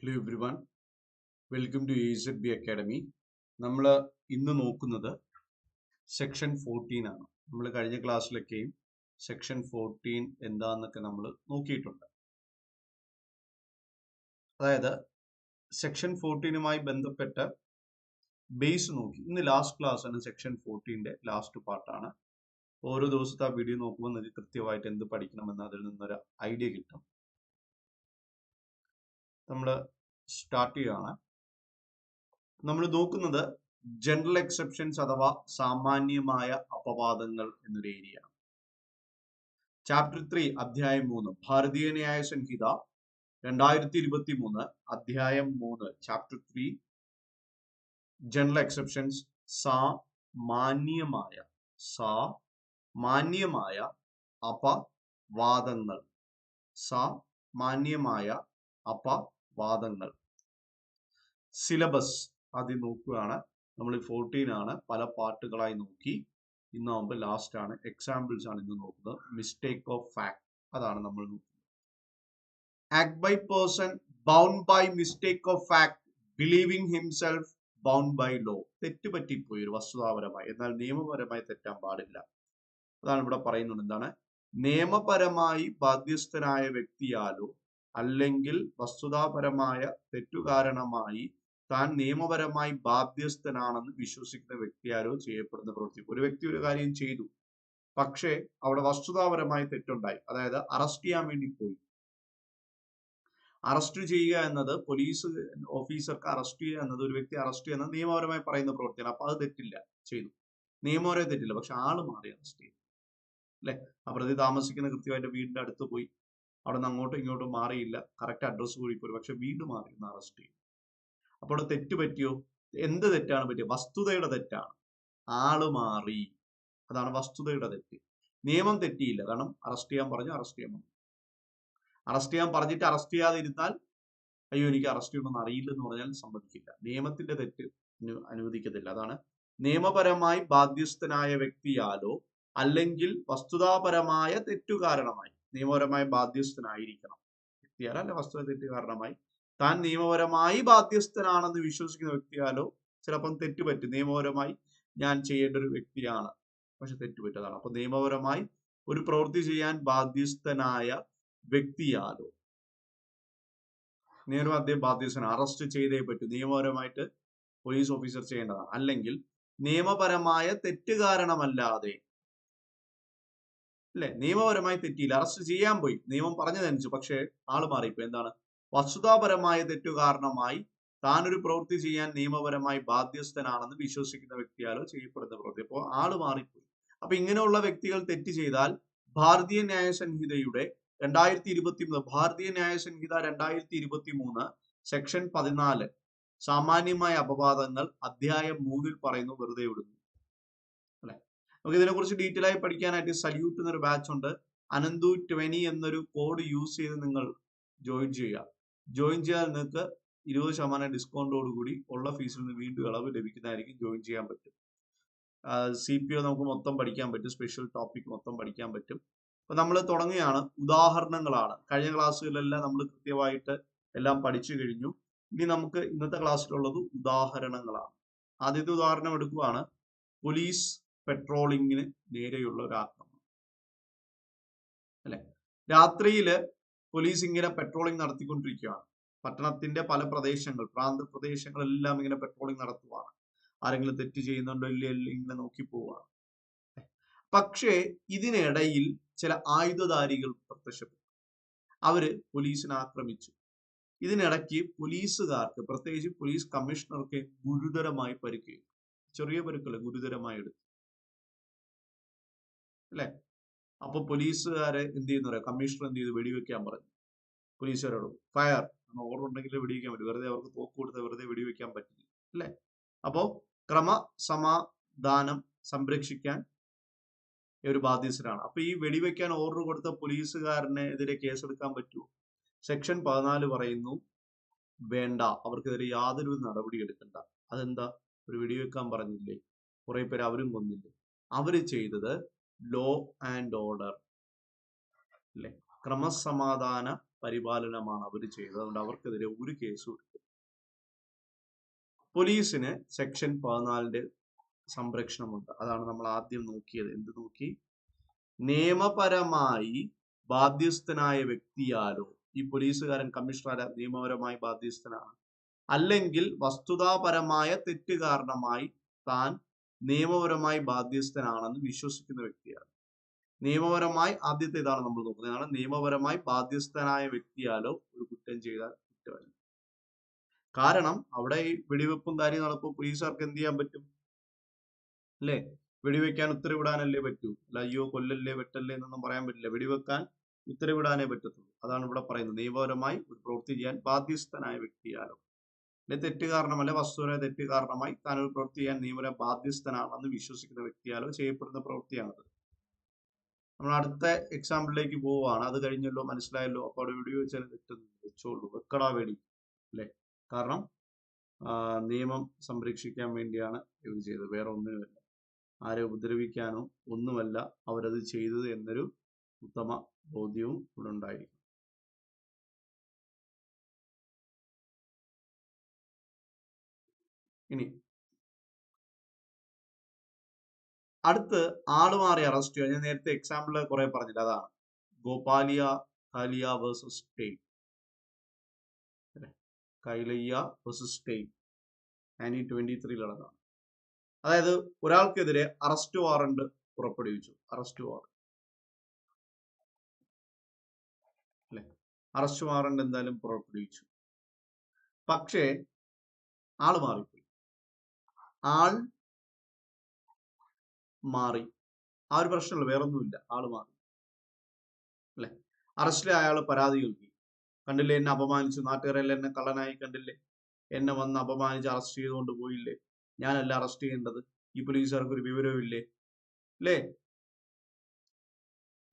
Hello everyone, welcome to AZB academy. നമ്മൾ ഇന്ന് നോക്കുന്നത് സെക്ഷൻ 14 ആണ്. നമ്മൾ കഴിഞ്ഞ ക്ലാസ്സിലൊക്കെയും സെക്ഷൻ 14 എന്താന്നൊക്കെ നമ്മൾ നോക്കിയിട്ടുണ്ട്. അതായത് സെക്ഷൻ 14മായി ബന്ധപ്പെട്ട ബേസ് നോക്കി. ഇന്ന് ലാസ്റ്റ് ക്ലാസ് ആണ് സെക്ഷൻ 14ന്റെ ലാസ്റ്റ് പാർട്ടാണ്. ഓരോ ദിവസത്തെ ആ വീഡിയോ നോക്കുമ്പോൾ നിങ്ങൾക്ക് കൃത്യമായിട്ട് എന്ത് പഠിക്കണമെന്ന് അതിൽ നിന്നൊരു ഐഡിയ കിട്ടും. നമ്മൾ സ്റ്റാർട്ട് ചെയ്യുകയാണ്. നമ്മൾ നോക്കുന്നത് ജനറൽ എക്സെപ്ഷൻസ് അഥവാ സാമാന്യമായ അപവാദങ്ങൾ എന്നൊരു ഏരിയ. ചാപ്റ്റർ 3 അധ്യായം 3 ഭാരതീയ ന്യായ സംഹിത 2023 അധ്യായം 3 ചാപ്റ്റർ 3 ജനറൽ എക്സെപ്ഷൻസ് സാമാന്യമായ അപവാദങ്ങൾ. സാമാന്യമായ അപവാദങ്ങൾ. സിലബസ് ആദ്യം നോക്കുകയാണ്. നമ്മൾ 14 ആണ്, പല പാർട്ടുകളായി നോക്കി. ഇന്നാകുമ്പോൾ ലാസ്റ്റ് ആണ്. എക്സാമ്പിൾസ് ആണ് ഇന്ന് നോക്കുന്നത്. മിസ്റ്റേക്ക് ഓഫ് ഫാക്ട് അതാണ് നമ്മൾ നോക്കുന്നത്. Act by person bound by mistake of fact believing himself bound by law. തെറ്റ് പറ്റിപ്പോയി ഒരു വസ്തുതാപരമായി, എന്നാൽ നിയമപരമായി തെറ്റാൻ പാടില്ല. അതാണ് ഇവിടെ പറയുന്നത്. എന്താണ്? നിയമപരമായി ബാധ്യസ്ഥനായ വ്യക്തിയാലോ അല്ലെങ്കിൽ വസ്തുതാപരമായ തെറ്റുകാരണമായി താൻ നിയമപരമായി ബാധ്യസ്ഥനാണെന്ന് വിശ്വസിക്കുന്ന വ്യക്തിയാലോ ചെയ്യപ്പെടുന്ന പ്രവൃത്തി. ഒരു വ്യക്തി ഒരു കാര്യം ചെയ്തു, പക്ഷേ അവിടെ വസ്തുതാപരമായി തെറ്റുണ്ടായി. അതായത് അറസ്റ്റ് ചെയ്യാൻ വേണ്ടി പോയി. അറസ്റ്റ് ചെയ്യുക എന്നത് പോലീസ് ഓഫീസർക്ക് അറസ്റ്റ് ചെയ്യുക എന്നത്, ഒരു വ്യക്തി അറസ്റ്റ് ചെയ്യുന്നത് നിയമപരമായി പറയുന്ന പ്രവൃത്തിയാണ്. അപ്പൊ അത് തെറ്റില്ല, ചെയ്തു. നിയമപരമായി തെറ്റില്ല, പക്ഷെ ആള് മാറി അറസ്റ്റ് ചെയ്തു. അല്ലെ? ആ പ്രതി താമസിക്കുന്ന കൃത്യമായിട്ട് വീടിന്റെ അടുത്ത് പോയി, അവിടെ നിന്ന് അങ്ങോട്ടും ഇങ്ങോട്ടും മാറിയില്ല, കറക്റ്റ് അഡ്രസ്സ് കൂടി പോയി, പക്ഷെ വീട് മാറി ഒന്ന് അറസ്റ്റ് ചെയ്തു. അപ്പോൾ തെറ്റ് പറ്റിയോ? എന്ത് തെറ്റാണ് പറ്റിയത്? വസ്തുതയുടെ തെറ്റാണ്. ആള് മാറി, അതാണ് വസ്തുതയുടെ തെറ്റ്. നിയമം തെറ്റിയില്ല, കാരണം അറസ്റ്റ് ചെയ്യാൻ പറഞ്ഞു, അറസ്റ്റ് ചെയ്യാൻ പറഞ്ഞു. അറസ്റ്റ് ചെയ്യാൻ പറഞ്ഞിട്ട് അറസ്റ്റ് ചെയ്യാതെ ഇരുന്നാൽ, അയ്യോ എനിക്ക് അറസ്റ്റ് ചെയ്യണമെന്ന് അറിയില്ലെന്ന് പറഞ്ഞാൽ സമ്മതിക്കില്ല. നിയമത്തിന്റെ തെറ്റ് അനുവദിക്കത്തില്ല. അതാണ് നിയമപരമായി ബാധ്യസ്ഥനായ വ്യക്തിയാലോ അല്ലെങ്കിൽ വസ്തുതാപരമായ തെറ്റുകാരണമായി. നിയമപരമായി ബാധ്യസ്ഥനായിരിക്കണം വ്യക്തിയാലോ അല്ല വസ്തുത തെറ്റ് കാരണമായി താൻ നിയമപരമായി ബാധ്യസ്ഥനാണെന്ന് വിശ്വസിക്കുന്ന വ്യക്തിയാലോ ചിലപ്പം തെറ്റുപറ്റും. നിയമപരമായി ഞാൻ ചെയ്യേണ്ട ഒരു വ്യക്തിയാണ്, പക്ഷെ തെറ്റുപറ്റതാണ്. അപ്പൊ നിയമപരമായി ഒരു പ്രവൃത്തി ചെയ്യാൻ ബാധ്യസ്ഥനായ വ്യക്തിയാലോ, നിയമപരമായി അദ്ദേഹം ബാധ്യസ്ഥനാണ്, അറസ്റ്റ് ചെയ്തേ പറ്റൂ, നിയമപരമായിട്ട് പോലീസ് ഓഫീസർ ചെയ്യേണ്ടതാണ്. അല്ലെങ്കിൽ നിയമപരമായ തെറ്റ് കാരണമല്ലാതെ, അല്ലെ, നിയമപരമായി തെറ്റിയില്ല, അറസ്റ്റ് ചെയ്യാൻ പോയി, നിയമം പറഞ്ഞതനുസരിച്ച്, പക്ഷെ ആള് മാറിപ്പോ. എന്താണ്? വസ്തുതാപരമായ തെറ്റു കാരണമായി താൻ ഒരു പ്രവൃത്തി ചെയ്യാൻ നിയമപരമായി ബാധ്യസ്ഥനാണെന്ന് വിശ്വസിക്കുന്ന വ്യക്തിയാലോ ചെയ്യപ്പെടുന്ന പ്രവൃത്തി. അപ്പോൾ ആള് മാറിപ്പോയി. അപ്പൊ ഇങ്ങനെയുള്ള വ്യക്തികൾ തെറ്റ് ചെയ്താൽ ഭാരതീയ ന്യായ സംഹിതയുടെ 2023 ഭാരതീയ ന്യായ സംഹിത 2023 സെക്ഷൻ 14 സാമാന്യമായ അപവാദങ്ങൾ അധ്യായം 3 പറയുന്നു, വെറുതെ വിടുന്നു. അല്ലെ? നമുക്ക് ഇതിനെ കുറിച്ച് ഡീറ്റെയിൽ ആയി പഠിക്കാനായിട്ട് സല്യൂട്ട് എന്നൊരു ബാച്ച് ഉണ്ട്. അനന്തു 20 എന്നൊരു കോഡ് യൂസ് ചെയ്ത് നിങ്ങൾ ജോയിൻ ചെയ്യുക. ജോയിൻ ചെയ്യാൻ നിങ്ങൾക്ക് 20% ഡിസ്കൗണ്ടോട് കൂടി ഉള്ള ഫീസിൽ നിന്ന് വീണ്ടും ഇളവ് ലഭിക്കുന്നതായിരിക്കും. ജോയിൻ ചെയ്യാൻ പറ്റും. CPO നമുക്ക് മൊത്തം പഠിക്കാൻ പറ്റും, സ്പെഷ്യൽ ടോപ്പിക് മൊത്തം പഠിക്കാൻ പറ്റും. അപ്പൊ നമ്മൾ തുടങ്ങുകയാണ്. ഉദാഹരണങ്ങളാണ്. കഴിഞ്ഞ ക്ലാസ്സുകളിലെല്ലാം നമ്മൾ കൃത്യമായിട്ട് എല്ലാം പഠിച്ചു കഴിഞ്ഞു. ഇനി നമുക്ക് ഇന്നത്തെ ക്ലാസ്സിലുള്ളത് ഉദാഹരണങ്ങളാണ്. ആദ്യത്തെ ഉദാഹരണം എടുക്കുകയാണ്. പോലീസ് പെട്രോളിങ്ങിന് നേരെയുള്ള ഒരു ആക്രമണം. അല്ലെ? രാത്രിയില് പോലീസ് ഇങ്ങനെ പെട്രോളിംഗ് നടത്തിക്കൊണ്ടിരിക്കുകയാണ്. പട്ടണത്തിന്റെ പല പ്രദേശങ്ങൾ, പ്രാന്തപ്രദേശങ്ങളെല്ലാം ഇങ്ങനെ പെട്രോളിംഗ് നടത്തുവാണ്. ആരെങ്കിലും തെറ്റ് ചെയ്യുന്നുണ്ടോ ഇല്ല ഇങ്ങനെ നോക്കി പോവുകയാണ്. പക്ഷേ ഇതിനിടയിൽ ചില ആയുധധാരികൾ പ്രത്യക്ഷപ്പെട്ടു. അവര് പോലീസിനെ ആക്രമിച്ചു. ഇതിനിടയ്ക്ക് പോലീസുകാർക്ക്, പ്രത്യേകിച്ച് പോലീസ് കമ്മീഷണർക്ക് ഗുരുതരമായി പരിക്കേറ്റു. ചെറിയ പരുക്കല്ല, ഗുരുതരമായി എടുത്തു. അല്ലെ? അപ്പൊ പോലീസുകാരെ എന്ത് ചെയ്യുന്ന പറയാം, കമ്മീഷണർ എന്ത് ചെയ്തു? വെടിവെക്കാൻ പറഞ്ഞു പോലീസുകാരോട്. ഫയർ ഓർഡർ ഉണ്ടെങ്കിൽ വെടിവെക്കാൻ പറ്റും. വെറുതെ അവർക്ക് തോക്ക് കൊടുത്ത് വെറുതെ വെടിവെക്കാൻ പറ്റില്ല. അല്ലെ? അപ്പോ ക്രമസമാധാനം സംരക്ഷിക്കാൻ ഒരു ബാധ്യസ്ഥരാണ്. അപ്പൊ ഈ വെടിവെക്കാൻ ഓർഡർ കൊടുത്ത പോലീസുകാരനെതിരെ കേസെടുക്കാൻ പറ്റുമോ? സെക്ഷൻ 14 പറയുന്നു വേണ്ട, അവർക്കെതിരെ യാതൊരു നടപടി എടുക്കണ്ട. അതെന്താ? ഒരു വെടിവെക്കാൻ പറഞ്ഞില്ലേ, കുറെ പേര് അവരും കൊന്നില്ലേ. അവര് ചെയ്തത് ലോ ആൻഡ് ഓർഡർ, അല്ലെ, ക്രമസമാധാന പരിപാലനമാണ് അവർ ചെയ്തത്. അതുകൊണ്ട് അവർക്കെതിരെ ഒരു കേസും എടുക്കും. പോലീസിന് സെക്ഷൻ 14 സംരക്ഷണമുണ്ട്. അതാണ് നമ്മൾ ആദ്യം നോക്കിയത്. എന്ത് നോക്കി? നിയമപരമായി ബാധ്യസ്ഥനായ വ്യക്തിയാലോ, ഈ പോലീസുകാരൻ കമ്മീഷണർ നിയമപരമായി ബാധ്യസ്ഥനാണ്, അല്ലെങ്കിൽ വസ്തുതാപരമായ തെറ്റ് കാരണമായി താൻ നിയമപരമായി ബാധ്യസ്ഥനാണെന്ന് വിശ്വസിക്കുന്ന വ്യക്തിയാണ്. നിയമപരമായി ആദ്യത്തെ ഇതാണ് നമ്മൾ നോക്കുന്നത്. ഇതാണ് നിയമപരമായി ബാധ്യസ്ഥനായ വ്യക്തിയാലോ ഒരു കുറ്റം ചെയ്താൽ കുറ്റമല്ല. കാരണം അവിടെ ഈ വെടിവെപ്പും കാര്യം നടക്കുമ്പോൾ പോലീസുകാർക്ക് എന്ത് ചെയ്യാൻ പറ്റും? അല്ലേ? വെടിവെക്കാൻ ഉത്തരവിടാനല്ലേ പറ്റൂ. അല്ല അയ്യോ കൊല്ലല്ലേ വെട്ടല്ലേ എന്നൊന്നും പറയാൻ പറ്റില്ല. വെടിവെക്കാൻ ഉത്തരവിടാനേ പറ്റത്തുള്ളൂ. അതാണ് ഇവിടെ പറയുന്നത്. നിയമപരമായി ഒരു പ്രവൃത്തി ചെയ്യാൻ ബാധ്യസ്ഥനായ വ്യക്തിയാലോ, അല്ലെ തെറ്റ് കാരണമല്ല വസ്തുതയുടെ തെറ്റ് കാരണമായി താൻ ഒരു പ്രവൃത്തി ചെയ്യാൻ നിയമപര ബാധ്യസ്ഥനാണെന്ന് വിശ്വസിക്കുന്ന വ്യക്തിയാലോ ചെയ്യപ്പെടുന്ന പ്രവൃത്തിയാണത്. നമ്മൾ അടുത്ത എക്സാമ്പിളിലേക്ക് പോവുകയാണ്. അത് കഴിഞ്ഞല്ലോ, മനസ്സിലായല്ലോ. അപ്പോൾ അവിടെ വീഡിയോ വെച്ചാൽ വെച്ചോളൂ, വെക്കടാ വേടി, അല്ലെ? കാരണം നിയമം സംരക്ഷിക്കാൻ വേണ്ടിയാണ് ഇത് ചെയ്തത്, വേറെ ഒന്നിനുമല്ല. ആരെ ഉപദ്രവിക്കാനോ ഒന്നുമല്ല അവരത് ചെയ്തത് എന്നൊരു ഉത്തമ ബോധ്യവും ഇവിടെ ഉണ്ടായിരിക്കും. ഇനി അടുത്ത് ആള് മാറി അറസ്റ്റ് ചെയ്യുക. ഞാൻ നേരത്തെ എക്സാമ്പിൾ കുറെ പറഞ്ഞില്ല, അതാണ് Gopaliya Kaliya versus state, Kailayya versus state 1923 നടന്നതാണ്. അതായത് ഒരാൾക്കെതിരെ അറസ്റ്റ് വാറണ്ട് പുറപ്പെടുവിച്ചു. അറസ്റ്റ് വാറണ്ട്, അല്ലെ? അറസ്റ്റ് വാറണ്ട് എന്തായാലും പുറപ്പെടുവിച്ചു. പക്ഷേ ആള് മാറിപ്പോയി. ആൾ മാറി, ആ ഒരു പ്രശ്നമുള്ളൂ, വേറൊന്നുമില്ല. ആള് മാറി, അല്ലെ? അറസ്റ്റിലെ അയാൾ പരാതി നൽകി. കണ്ടില്ലേ, എന്നെ അപമാനിച്ചു, നാട്ടുകാരെല്ലാം എന്നെ കള്ളനായി കണ്ടില്ലേ, എന്നെ വന്ന് അപമാനിച്ച് അറസ്റ്റ് ചെയ്തുകൊണ്ട് പോയില്ലേ, ഞാനല്ല അറസ്റ്റ് ചെയ്യേണ്ടത്, ഈ പോലീസുകാർക്ക് ഒരു വിവരവും ഇല്ലേ, അല്ലേ?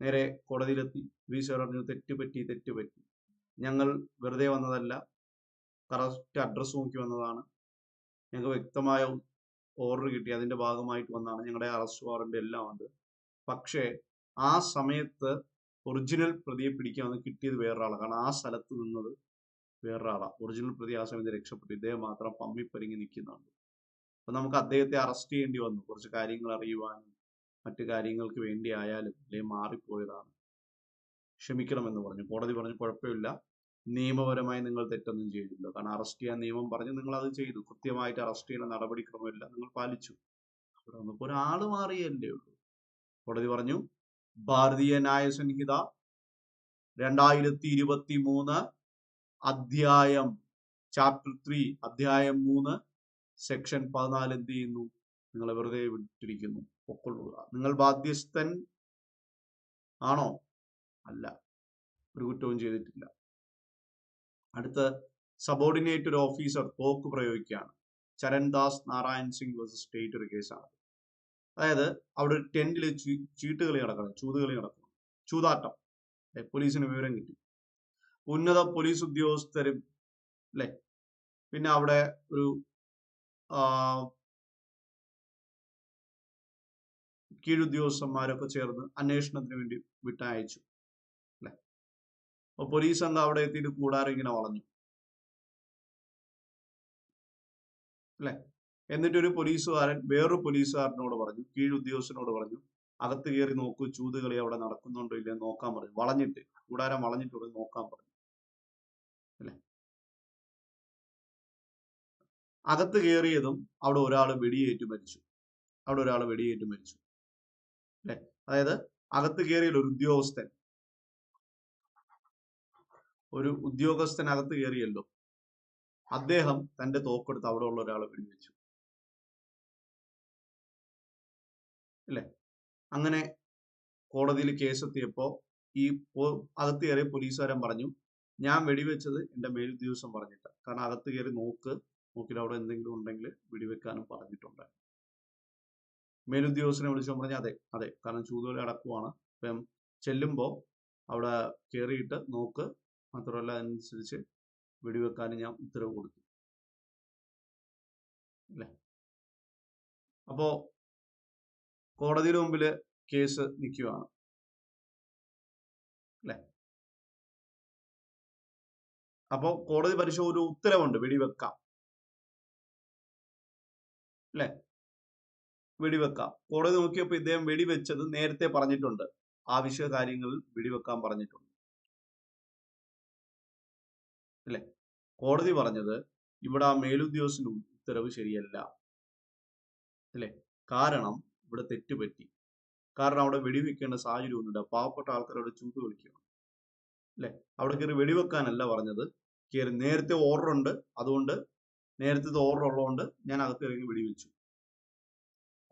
നേരെ കോടതിയിലെത്തി. പോലീസുകാർ പറഞ്ഞു തെറ്റുപറ്റി, ഞങ്ങൾ വെറുതെ വന്നതല്ല, കറക്റ്റ് അഡ്രസ് നോക്കി വന്നതാണ്, ഞങ്ങൾക്ക് വ്യക്തമായ ഓർഡർ കിട്ടി, അതിന്റെ ഭാഗമായിട്ട് വന്നതാണ്, ഞങ്ങളുടെ അറസ്റ്റ് വാറണ്ട് എല്ലാം ഉണ്ട്. പക്ഷേ ആ സമയത്ത് ഒറിജിനൽ പ്രതിയെ പിടിക്കാൻ വന്ന് കിട്ടിയത് വേറൊരാളാണ്. കാരണം ആ സ്ഥലത്ത് നിന്നത് വേറൊരാളാണ്. ഒറിജിനൽ പ്രതി ആ സമയത്ത് രക്ഷപ്പെട്ടു, ഇദ്ദേഹം മാത്രം പമ്മിപ്പരിങ്ങി നിൽക്കുന്നുണ്ട്. അപ്പൊ നമുക്ക് അദ്ദേഹത്തെ അറസ്റ്റ് ചെയ്യേണ്ടി വന്നു, കുറച്ച് കാര്യങ്ങൾ അറിയുവാനും മറ്റു കാര്യങ്ങൾക്ക് വേണ്ടി ആയാലും. അല്ലെങ്കിൽ മാറിപ്പോയതാണ്, ക്ഷമിക്കണമെന്ന് പറഞ്ഞു. കോടതി പറഞ്ഞു കുഴപ്പമില്ല, നിയമപരമായി നിങ്ങൾ തെറ്റൊന്നും ചെയ്തില്ല. കാരണം അറസ്റ്റ് ചെയ്യാൻ നിയമം പറഞ്ഞു, നിങ്ങൾ അത് ചെയ്തു, കൃത്യമായിട്ട് അറസ്റ്റ് ചെയ്യുന്ന നടപടിക്രമമെല്ലാം നിങ്ങൾ പാലിച്ചു. അവിടെ വന്നപ്പോൾ ഒരാള് മാറിയല്ലേ ഉള്ളൂ. കോടതി പറഞ്ഞു ഭാരതീയ ന്യായ സംഹിത 2023 അധ്യായം ചാപ്റ്റർ 3 അധ്യായം 3 സെക്ഷൻ 14 എന്ത് ചെയ്യുന്നു? നിങ്ങളെ വെറുതെ വിട്ടിരിക്കുന്നു, പൊക്കൊള്ളുക. നിങ്ങൾ ബാധ്യസ്ഥൻ ആണോ? അല്ല, ഒരു കുറ്റവും ചെയ്തിട്ടില്ല. അടുത്ത് സബോർഡിനേറ്റ് ഒരു ഓഫീസർ തോക്ക് പ്രയോഗിക്കുകയാണ്. ചരൺദാസ് നാരായൺ സിംഗ് വേഴ്സസ് സ്റ്റേറ്റ് ഒരു കേസാണ്. അതായത് അവിടെ ഒരു ടെന്റിൽ ചീട്ടുകളി നടക്കണം, ചൂതുകളി നടക്കണം, ചൂതാട്ടം. പോലീസിന് വിവരം കിട്ടി. ഉന്നത പോലീസ് ഉദ്യോഗസ്ഥരും, അല്ലെ, പിന്നെ അവിടെ ഒരു കീഴുദ്യോഗസ്ഥന്മാരൊക്കെ ചേർന്ന് അന്വേഷണത്തിന് വേണ്ടി വിട്ടയച്ചു, അല്ലെ? അപ്പൊ പോലീസ് സംഘം അവിടെ എത്തിയിട്ട് കൂടാരം ഇങ്ങനെ വളഞ്ഞു, അല്ലെ? എന്നിട്ടൊരു പോലീസുകാരൻ വേറൊരു പോലീസുകാരനോട് പറഞ്ഞു, കീഴുദ്യോഗസ്ഥനോട് പറഞ്ഞു, അകത്ത് കയറി നോക്കൂ, ചൂതുകളി അവിടെ നടക്കുന്നുണ്ടോ ഇല്ലയോ നോക്കാൻ പറഞ്ഞു. വളഞ്ഞിട്ട്, കൂടാരം വളഞ്ഞിട്ട് നോക്കാൻ പറഞ്ഞു, അല്ലെ? അകത്ത് കയറിയതും അവിടെ ഒരാൾ വെടിയേറ്റ് മരിച്ചു. അല്ലെ? അതായത് അകത്ത് കയറിയ ഒരു ഉദ്യോഗസ്ഥൻ അകത്ത് കയറിയല്ലോ, അദ്ദേഹം തന്റെ തോക്കെടുത്ത് അവിടെ ഉള്ള ഒരാളെ വെടിവെച്ചു, അല്ലെ? അങ്ങനെ കോടതിയിൽ കേസെത്തിയപ്പോ ഈ അകത്ത് കയറിയ പോലീസുകാരൻ പറഞ്ഞു, ഞാൻ വെടിവെച്ചത് എന്റെ മേലുദ്യോഗസ്ഥൻ പറഞ്ഞിട്ട്. കാരണം അകത്ത് കയറി നോക്കിയിട്ട് അവിടെ എന്തെങ്കിലും ഉണ്ടെങ്കിൽ വെടിവെക്കാനും പറഞ്ഞിട്ടുണ്ട്. മേലുദ്യോഗസ്ഥനെ വിളിച്ചു പറഞ്ഞു അതെ, കാരണം ചൂതുകളി അടക്കുവാണ്, അപ്പം ചെല്ലുമ്പോ അവിടെ കയറിയിട്ട് നോക്ക്, മാത്രമല്ല അതനുസരിച്ച് വെടിവെക്കാനും ഞാൻ ഉത്തരവ് കൊടുത്തു, അല്ലെ? അപ്പോ കോടതിയുടെ മുമ്പില് കേസ് നിൽക്കുകയാണ്, അല്ലെ? അപ്പോ കോടതി പരിശോധന ഒരു ഉത്തരവുണ്ട്, വെടിവെക്കാം അല്ലെ, വെടിവെക്കാം. കോടതി നോക്കിയപ്പോൾ ഇദ്ദേഹം വെടിവെച്ചത് നേരത്തെ പറഞ്ഞിട്ടുണ്ട്, ആവശ്യ കാര്യങ്ങളിൽ വെടിവെക്കാൻ പറഞ്ഞിട്ടുണ്ട് അല്ലെ. കോടതി പറഞ്ഞത് ഇവിടെ ആ മേലുദ്യോഗസ്ഥന്റെ ഉത്തരവ് ശരിയല്ല അല്ലെ. കാരണം ഇവിടെ തെറ്റുപറ്റി. കാരണം അവിടെ വെടിവെക്കേണ്ട സാഹചര്യം ഒന്നുമില്ല. പാവപ്പെട്ട ആൾക്കാരോട് ചൂത് കളിക്കണം അല്ലെ. അവിടെ കയറി വെടിവെക്കാനല്ല പറഞ്ഞത്, കയറി നേരത്തെ ഓർഡർ ഉണ്ട്, അതുകൊണ്ട് നേരത്തെ ഓർഡർ ഉള്ളതുകൊണ്ട് ഞാൻ അകത്ത് ഇറങ്ങി വെടിവെച്ചു.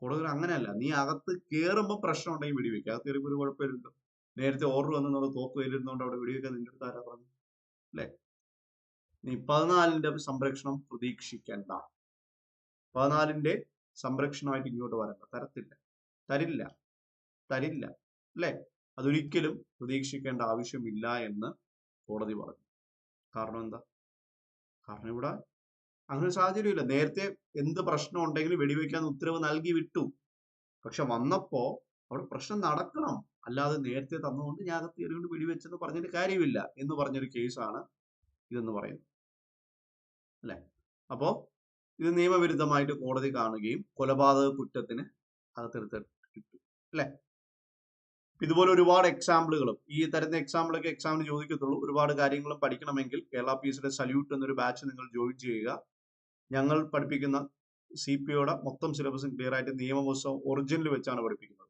കോടതി അങ്ങനെയല്ല, നീ അകത്ത് കയറുമ്പോൾ പ്രശ്നം ഉണ്ടെങ്കിൽ വെടിവെക്കുക, അകത്ത് കയറിയപ്പോൾ ഒരു കുഴപ്പമില്ലല്ലോ. നേരത്തെ ഓർഡർ വന്ന് തോക്ക് കയ്യിലിരുന്നോണ്ട് അവിടെ വെടിവെക്കാൻ നിന്റെ അടുത്ത് ആരാ പറഞ്ഞു അല്ലെ. നീ 14ന്റെ സംരക്ഷണം പ്രതീക്ഷിക്കേണ്ട, 14ന്റെ സംരക്ഷണമായിട്ട് ഇങ്ങോട്ട് വരണ്ട, തരില്ല അല്ലെ. അതൊരിക്കലും പ്രതീക്ഷിക്കേണ്ട ആവശ്യമില്ല എന്ന് കോടതി പറഞ്ഞു. കാരണം എന്താ? കാരണം ഇവിടെ അങ്ങനെ ഒരു സാഹചര്യമില്ല. നേരത്തെ എന്ത് പ്രശ്നം ഉണ്ടെങ്കിലും വെടിവെക്കാൻ ഉത്തരവ് നൽകി വിട്ടു. പക്ഷെ വന്നപ്പോ അവിടെ പ്രശ്നം നടക്കണം, അല്ലാതെ നേരത്തെ തന്നുകൊണ്ട് ഞാൻ അകത്ത് കയറിക്കൊണ്ട് വെടിവെച്ചെന്ന് പറഞ്ഞിട്ട് കാര്യമില്ല എന്ന് പറഞ്ഞൊരു കേസാണ് ഇതെന്ന് പറയുന്നത് അല്ലെ. അപ്പോ ഇത് നിയമവിരുദ്ധമായിട്ട് കോടതി കാണുകയും കൊലപാതക കുറ്റത്തിന് അകത്തെടുത്ത് കിട്ടും അല്ലെ. ഇതുപോലെ ഒരുപാട് എക്സാമ്പിളുകളും, ഈ തരുന്ന എക്സാമ്പിളൊക്കെ എക്സാമിന് ചോദിക്കത്തുള്ളൂ. ഒരുപാട് കാര്യങ്ങളും പഠിക്കണമെങ്കിൽ കേരള PSCയുടെ സല്യൂട്ട് എന്നൊരു ബാച്ച് നിങ്ങൾ ജോയിൻ ചെയ്യുക. ഞങ്ങൾ പഠിപ്പിക്കുന്ന CPOയുടെ മൊത്തം സിലബസും ക്ലിയർ ആയിട്ട് നിയമപുസ്തകം ഒറിജിനൽ വെച്ചാണ് പഠിപ്പിക്കുന്നത്.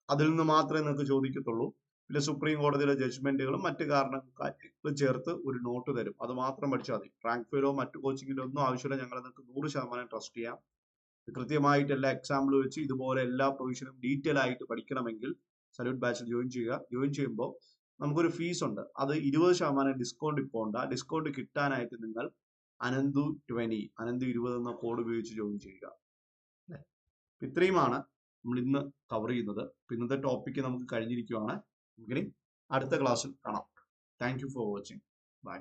അതിൽ നിന്ന് മാത്രമേ നിങ്ങൾക്ക് ചോദിക്കത്തുള്ളൂ. പിന്നെ സുപ്രീം കോടതിയിലെ ജഡ്ജ്മെന്റുകളും മറ്റു കാരണങ്ങളും ചേർത്ത് ഒരു നോട്ട് തരും, അത് മാത്രം പഠിച്ചാൽ മതി. റാങ്ക് ഫെയിലോ മറ്റു കോച്ചിങ്ങിലോ ഒന്നും ആവശ്യമില്ല. ഞങ്ങൾ നിങ്ങൾക്ക് 100% ട്രസ്റ്റ് ചെയ്യാം. കൃത്യമായിട്ട് എല്ലാ എക്സാമ്പിൾ വെച്ച് ഇതുപോലെ എല്ലാ പ്രൊവിഷനും ഡീറ്റെയിൽ ആയിട്ട് പഠിക്കണമെങ്കിൽ സല്യൂട്ട് ബാച്ചിൽ ജോയിൻ ചെയ്യുക. ജോയിൻ ചെയ്യുമ്പോൾ നമുക്കൊരു ഫീസ് ഉണ്ട്, അത് 20% ഡിസ്കൗണ്ട് ഇപ്പോൾ ഉണ്ട്. ആ ഡിസ്കൗണ്ട് കിട്ടാനായിട്ട് നിങ്ങൾ അനന്തു20 എന്ന കോഡ് ഉപയോഗിച്ച് ജോയിൻ ചെയ്യുക. ഇത്രയുമാണ് നമ്മൾ ഇന്ന് കവർ ചെയ്യുന്നത്. ഇന്നത്തെ ടോപ്പിക്ക് നമുക്ക് കഴിഞ്ഞിരിക്കുകയാണ്. നമുക്കിനി അടുത്ത ക്ലാസ്സിൽ കാണാം. Thank you for watching. By.